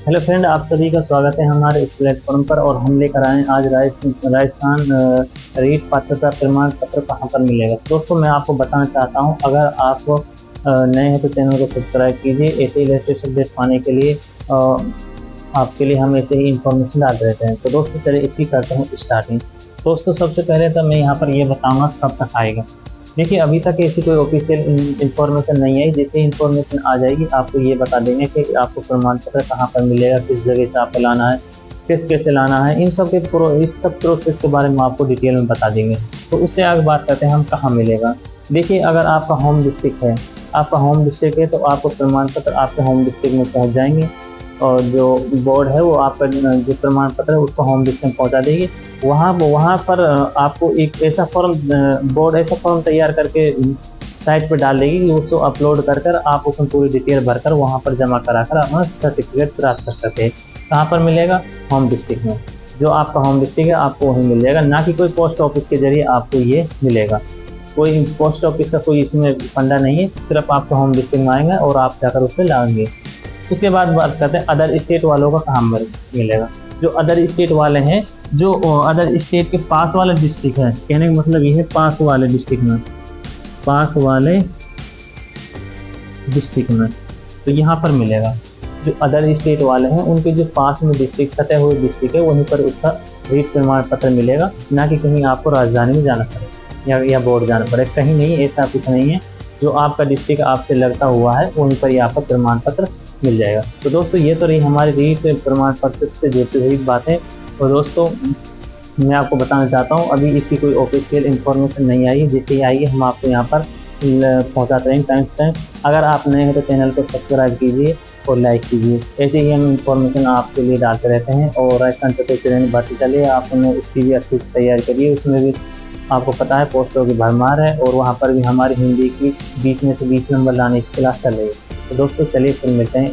Hello friend, आप सभी का स्वागत है हमारे इस प्लेटफॉर्म पर। और हम लेकर आए आज राजस्थान रीट पात्रता प्रमाण पत्र कहाँ पर मिलेगा। दोस्तों, मैं आपको बताना चाहता हूँ, अगर आप नए हैं तो चैनल को सब्सक्राइब कीजिए। ऐसे ही लेटेस्ट अपडेट पाने के लिए आपके लिए हम ऐसे ही इंफॉर्मेशन डालते रहते हैं। तो दोस्तों, चलिए इसी करते हैं स्टार्टिंग। दोस्तों, सबसे पहले तो मैं यहाँ पर ये बताऊँगा कब तक आएगा। देखिए, अभी तक ऐसी कोई ऑफिशियल इंफॉर्मेशन नहीं आई। जैसे इंफॉर्मेशन आ जाएगी आपको ये बता देंगे कि आपको प्रमाण पत्र कहाँ पर मिलेगा, किस जगह से आपको लाना है, कैसे लाना है। इस सब प्रोसेस के बारे में आपको डिटेल में बता देंगे। तो उससे आगे बात करते हैं हम कहाँ मिलेगा। देखिए, अगर आपका होम डिस्ट्रिक्ट है तो आपको प्रमाण पत्र आपके होम डिस्ट्रिक्ट में पहुँच जाएंगे। और जो बोर्ड है वो आपका जो प्रमाण पत्र है उसको होम डिस्ट्रिक्ट में पहुँचा देगी। वहाँ पर आपको एक ऐसा फॉर्म तैयार करके साइट पर डाल देगी कि उसको अपलोड कर आप उसमें पूरी डिटेल भरकर वहाँ पर जमा कराकर अपना सर्टिफिकेट प्राप्त कर सके। कहाँ पर मिलेगा? होम डिस्ट्रिक्ट में। जो आपका होम डिस्ट्रिक्ट है आपको वहीं मिल जाएगा, ना कि कोई पोस्ट ऑफिस के जरिए आपको ये मिलेगा। कोई पोस्ट ऑफिस का कोई इसमें फंडा नहीं है, सिर्फ आपका होम डिस्ट्रिक्ट में आएगा और आप जाकर उसे लाएंगे। उसके बाद बात करते हैं अदर स्टेट वालों का कहाँ मिलेगा। जो अदर स्टेट वाले हैं, जो अदर स्टेट के पास वाले डिस्ट्रिक्ट है, कहने का मतलब ये है पास वाले डिस्ट्रिक्ट में तो यहाँ पर मिलेगा। जो अदर स्टेट वाले हैं उनके जो पास में डिस्ट्रिक्ट सटे हुए डिस्ट्रिक्ट है वहीं पर उसका रीट प्रमाण पत्र मिलेगा, ना कि कहीं आपको राजधानी में जाना पड़े या बोर्ड जाना पड़े। कहीं नहीं, ऐसा कुछ नहीं है। जो आपका डिस्ट्रिक्ट आपसे लगता हुआ है वहीं पर ही आपका प्रमाण पत्र मिल जाएगा। तो दोस्तों, ये तो रही हमारी रीट प्रमाण पत्र से जुड़ी हुई बातें। और दोस्तों, मैं आपको बताना चाहता हूँ अभी इसकी कोई ऑफिशियल इन्फॉर्मेशन नहीं आई है। जैसे ही आएगी हम आपको यहाँ पर पहुँचाते रहेंगे टाइम से टाइम। अगर आप नए हैं तो चैनल को सब्सक्राइब कीजिए और लाइक कीजिए। ऐसे ही हम इन्फॉर्मेशन आपके लिए डालते रहते हैं। और राजस्थान चतुर्थ भर्ती चलिए, आपने उसकी भी अच्छी से तैयारी करिए। उसमें भी आपको पता है पोस्टों की भरमार है और वहाँ पर भी हमारी हिंदी की 20 में से 20 नंबर लाने की क्लास चल रही है। तो दोस्तों, चलिए फिर मिलते हैं